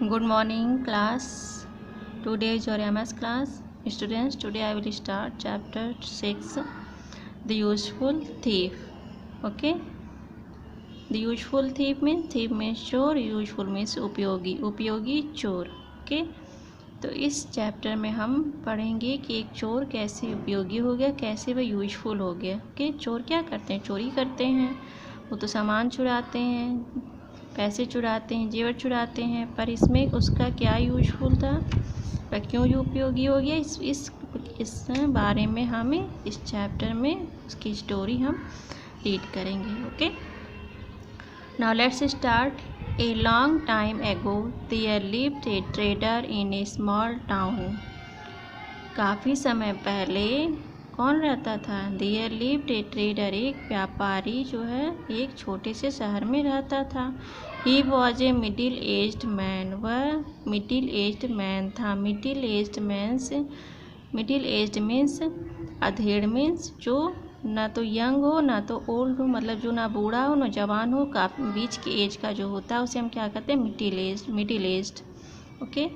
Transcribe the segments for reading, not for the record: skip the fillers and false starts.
Good morning, class. Today is your MS class. Students, today I will start chapter 6, The Useful Thief. Okay? The useful thief means चोर, useful means उपयोगी चोर. Okay? तो इस chapter में हम पढ़ेंगे कि एक चोर कैसे उपयोगी हो गया, कैसे वह यूजफुल हो गया. ओके, चोर क्या करते हैं? चोरी करते हैं. वो तो सामान चुराते हैं, पैसे चुराते हैं, जेवर चुराते हैं, पर इसमें उसका क्या यूजफुल था, वह क्यों उपयोगी हो गया, इस बारे में हमें इस चैप्टर में उसकी स्टोरी हम रीड करेंगे. Okay, now let's start. A long time ago, there lived a trader in a small town. काफ़ी समय पहले कौन रहता था? There lived a trader, एक व्यापारी जो है एक छोटे से शहर में रहता था. He was a middle-aged man. वह middle-aged man था. middle-aged means अधेड़ means जो ना तो यंग हो ना तो ओल्ड हो, मतलब जो ना बूढ़ा हो ना जवान हो, काफ़ी बीच की एज का जो होता है उसे हम क्या कहते हैं? Middle aged. ओके,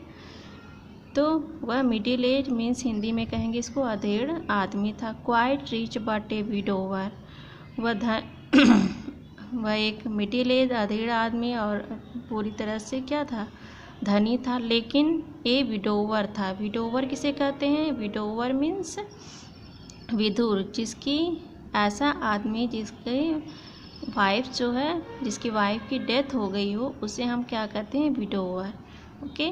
तो वह मिडिल एज मीन्स हिंदी में कहेंगे इसको अधेड़ आदमी था. Quite rich but A widower. वह एक मिडिल एज अधेड़ आदमी और पूरी तरह से क्या था? धनी था, लेकिन ए विडोवर था. विडोवर किसे कहते हैं? विडोवर मीन्स विधुर, जिसकी ऐसा आदमी जिसके वाइफ जो है, जिसकी वाइफ की डेथ हो गई हो, उसे हम क्या कहते हैं? विडोवर. ओके,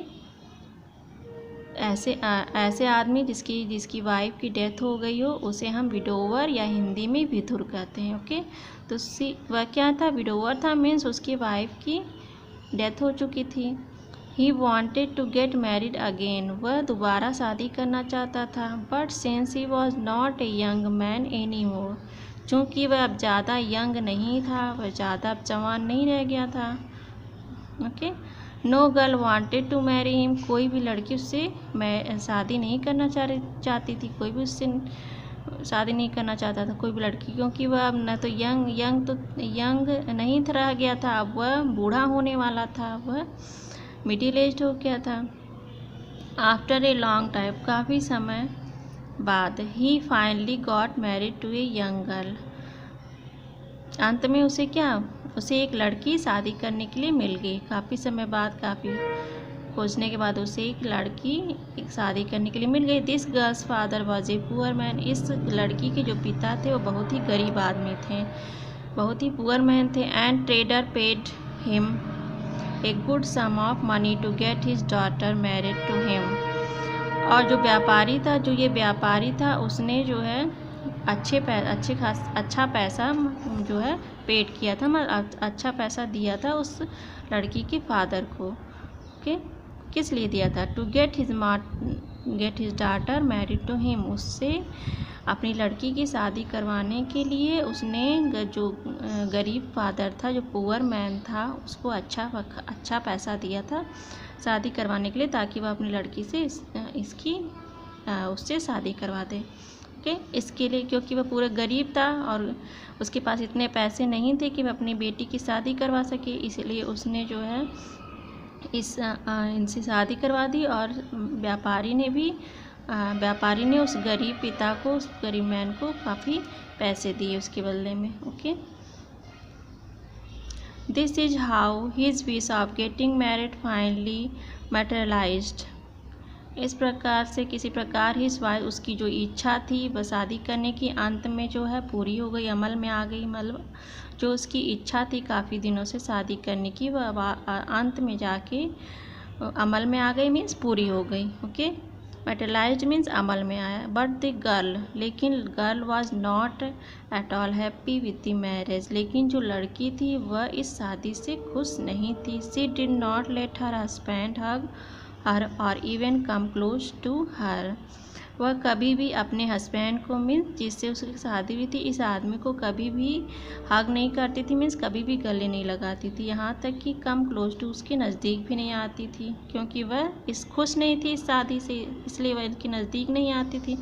ऐसे आदमी जिसकी वाइफ की डेथ हो गई हो उसे हम विडोवर या हिंदी में विधुर कहते हैं. ओके, तो वह क्या था? विडोवर था मीन्स उसकी वाइफ की डेथ हो चुकी थी. He wanted to get married again. वह दोबारा शादी करना चाहता था. But since he was not a young man anymore, चूँकि वह अब ज़्यादा यंग नहीं था, वह ज़्यादा अब जवान नहीं रह गया था. Okay, no girl wanted to marry him. कोई भी लड़की उससे शादी नहीं करना चाहती थी. कोई भी उससे शादी नहीं करना चाहता था, कोई भी लड़की, क्योंकि वह अब न तो यंग नहीं रह गया था, अब वह बूढ़ा होने वाला था, वह मिडिल एज्ड हो गया था. आफ्टर ए लॉन्ग टाइम, काफ़ी समय बाद, ही finally got married to a young girl. अंत में उसे एक लड़की शादी करने के लिए मिल गई. काफ़ी समय बाद, काफ़ी खोजने के बाद उसे एक लड़की शादी करने के लिए मिल गई. This girls father was a poor man. इस लड़की के जो पिता थे वो बहुत ही गरीब आदमी थे, बहुत ही पुअर मैन थे. And trader paid him a good sum of money to get his daughter married to him. और जो व्यापारी था उसने जो है अच्छा पैसा जो है पेड किया था, मतलब अच्छा पैसा दिया था उस लड़की के फादर को. ओके, किस लिए दिया था? To get his daughter married to him. उससे अपनी लड़की की शादी करवाने के लिए उसने जो गरीब फादर था, जो पुअर मैन था, उसको अच्छा पैसा दिया था शादी करवाने के लिए, ताकि वह अपनी लड़की से उससे शादी करवा दे. ओके, इसके लिए क्योंकि वह पूरा गरीब था और उसके पास इतने पैसे नहीं थे कि वह अपनी बेटी की शादी करवा सके, इसलिए उसने जो है इनसे शादी करवा दी. और व्यापारी ने उस गरीब पिता को, उस गरीब मैन को काफ़ी पैसे दिए उसके बदले में. Okay, this is how his wish of getting married finally materialized. इस प्रकार से किसी प्रकार ही उसकी जो इच्छा थी वह शादी करने की अंत में जो है पूरी हो गई, अमल में आ गई. मतलब जो उसकी इच्छा थी काफ़ी दिनों से शादी करने की, वह अंत में जाके अमल में आ गई, मीन्स पूरी हो गई. ओके, मटेरियलाइज्ड मीन्स अमल में आया. बट द गर्ल, लेकिन girl was not at all happy with the marriage. लेकिन जो लड़की थी वह इस शादी से खुश नहीं थी. She did not let her husband hug her और even come close to her. वह कभी भी अपने हस्बैंड को, मीन्स जिससे उसकी शादी हुई थी, इस आदमी को कभी भी हग नहीं करती थी, मीन्स कभी भी गले नहीं लगाती थी. यहाँ तक कि कम क्लोज टू, उसके नज़दीक भी नहीं आती थी, क्योंकि वह खुश नहीं थी इस शादी से, इसलिए वह इनके नज़दीक नहीं आती थी.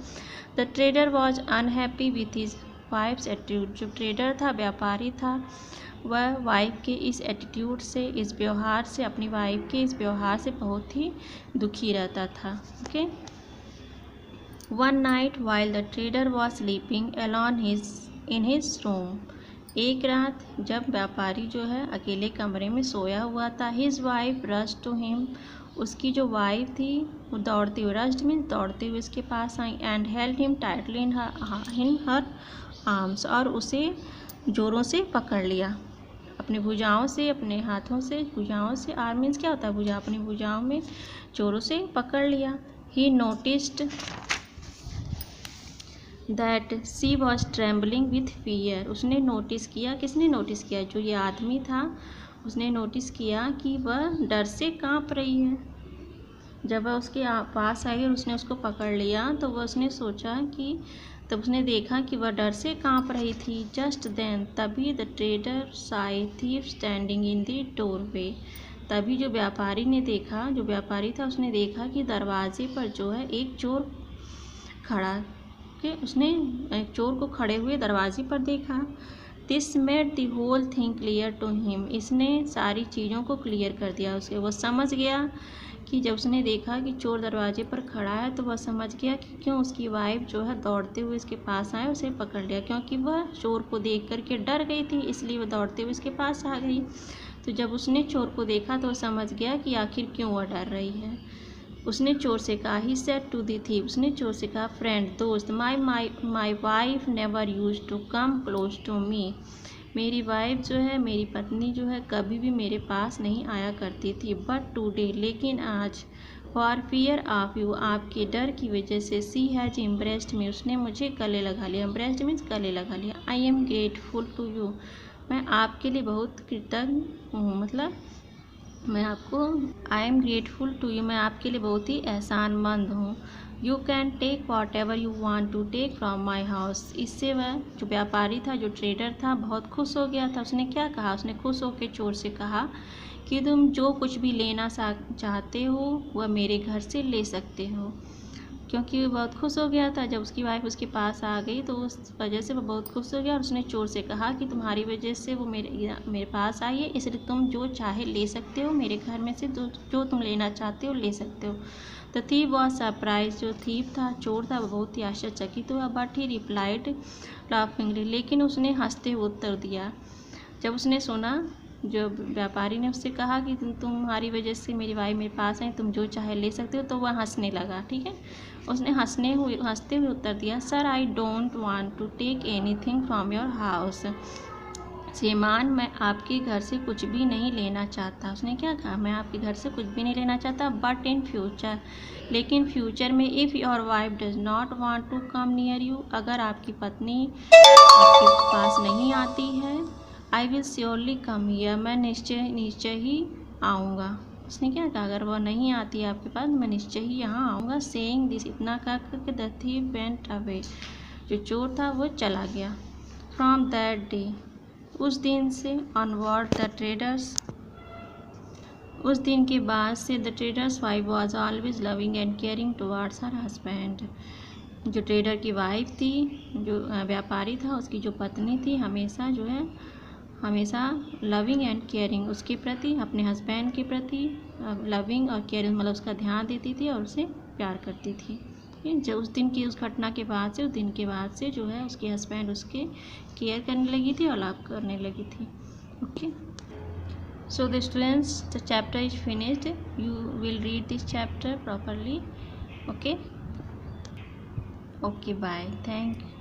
The trader was unhappy with his wives attitude. जो ट्रेडर था, व्यापारी था, वह वाइफ के इस एटीट्यूड से, इस व्यवहार से, अपनी वाइफ के इस व्यवहार से बहुत ही दुखी रहता था। Okay. One night while the trader was sleeping alone in his room. एक रात जब व्यापारी जो है अकेले कमरे में सोया हुआ था, his wife rush to him, उसकी जो वाइफ थी वो दौड़ते हुए, रश्ड मीन्स दौड़ते हुए उसके पास आई, and held him tightly in her arms, और उसे जोरों से पकड़ लिया अपनी भुजाओं से, अपने हाथों से, भुजाओं से। आर्म मीन्स क्या होता है? भुजा। अपनी भुजाओं में जोरों से पकड़ लिया। ही noticed that she was trembling with fear. उसने नोटिस किया, किसने नोटिस किया? जो ये आदमी था उसने नोटिस किया कि वह डर से काँप रही है। जब वह उसके पास आई और उसने उसको पकड़ लिया तो वह उसने सोचा कि, तब उसने देखा कि वह डर से काँप रही थी। जस्ट देन, तभी the trader Sai thief standing in the doorway. तभी जो व्यापारी ने देखा, जो व्यापारी था उसने देखा कि दरवाजे पर जो है एक चोर खड़ा, कि उसने एक चोर को खड़े हुए दरवाजे पर देखा। This made the whole thing clear to him. इसने सारी चीज़ों को क्लियर कर दिया उसे। वो समझ गया कि जब उसने देखा कि चोर दरवाजे पर खड़ा है तो वह समझ गया कि क्यों उसकी वाइफ जो है दौड़ते हुए इसके पास आए, उसे पकड़ लिया, क्योंकि वह चोर को देख करके डर गई थी, इसलिए वह दौड़ते हुए इसके पास आ गई। तो जब उसने चोर को देखा तो वह समझ गया कि आखिर क्यों वह डर रही है। उसने चोर से कहा, he said to the thief, उसने चोर से कहा, फ्रेंड, दोस्त, my wife never use to come close to me. मेरी वाइफ जो है, मेरी पत्नी जो है कभी भी मेरे पास नहीं आया करती थी, बट टुडे, लेकिन आज, फॉर फियर ऑफ यू, आपके डर की वजह से, सी हैज एम्ब्रेस्ड मी, उसने मुझे गले लगा लिया। एम्ब्रेस्ड मीन्स गले लगा लिया। I am grateful to you, मैं आपके लिए बहुत कृतज्ञ हूँ, मतलब मैं आपको, I am grateful to you, मैं आपके लिए बहुत ही एहसानमंद हूँ। You can take whatever you want to take from my house. इससे वह जो व्यापारी था, जो ट्रेडर था, बहुत खुश हो गया था। उसने क्या कहा? उसने खुश होकर चोर से कहा कि तुम जो कुछ भी लेना चाहते हो वह मेरे घर से ले सकते हो, क्योंकि वो बहुत खुश हो गया था। जब उसकी वाइफ उसके पास आ गई तो उस वजह से वो बहुत खुश हो गया, और उसने चोर से कहा कि तुम्हारी वजह से वो मेरे पास आई है, इसलिए तुम जो चाहे ले सकते हो, मेरे घर में से जो तुम लेना चाहते हो ले सकते हो। द थीफ वॉज सरप्राइज, जो थीफ था, चोर था, वो बहुत ही आश्चर्यचकित हुआ। बट ही रिप्लाइड लाफिंगली, लेकिन उसने हंसते हुए उत्तर दिया। जब उसने सुना, जो व्यापारी ने उससे कहा कि तुम्हारी वजह से मेरी वाइफ मेरे पास आई, तुम जो चाहे ले सकते हो, तो वह हंसने लगा। ठीक है, उसने हंसते हुए उत्तर दिया, sir, I don't want to take anything from your house. श्रीमान, मैं आपके घर से कुछ भी नहीं लेना चाहता। उसने क्या कहा? मैं आपके घर से कुछ भी नहीं लेना चाहता, बट इन फ्यूचर, लेकिन फ्यूचर में, if your wife does not want to come near you, अगर आपकी पत्नी आपके पास नहीं आती है, I will surely come here, मैं निश्चय ही आऊँगा। उसने क्या कहा? अगर वह नहीं आती है आपके पास, मैं निश्चय ही यहाँ आऊँगा। सेइंग दिस, इतना कह कर द थीफ वेंट अवे, जो चोर था वो चला गया। फ्रॉम दैट डे, उस दिन से, ऑनवर्ड द ट्रेडर्स, उस दिन के बाद से, the traders wife was always loving and caring towards her husband. जो ट्रेडर की वाइफ थी, जो व्यापारी था, उसकी जो पत्नी थी, हमेशा जो है, हमेशा लविंग एंड केयरिंग, उसके प्रति, अपने हस्बैंड के प्रति लविंग और केयरिंग, मतलब उसका ध्यान देती थी और उसे प्यार करती थी। जो उस दिन की, उस घटना के बाद से, उस दिन के बाद से जो है उसके हस्बैंड उसके केयर करने लगी थी और लव करने लगी थी। Okay, so the students, the chapter is finished. You will read this chapter properly. Okay, bye, thank you.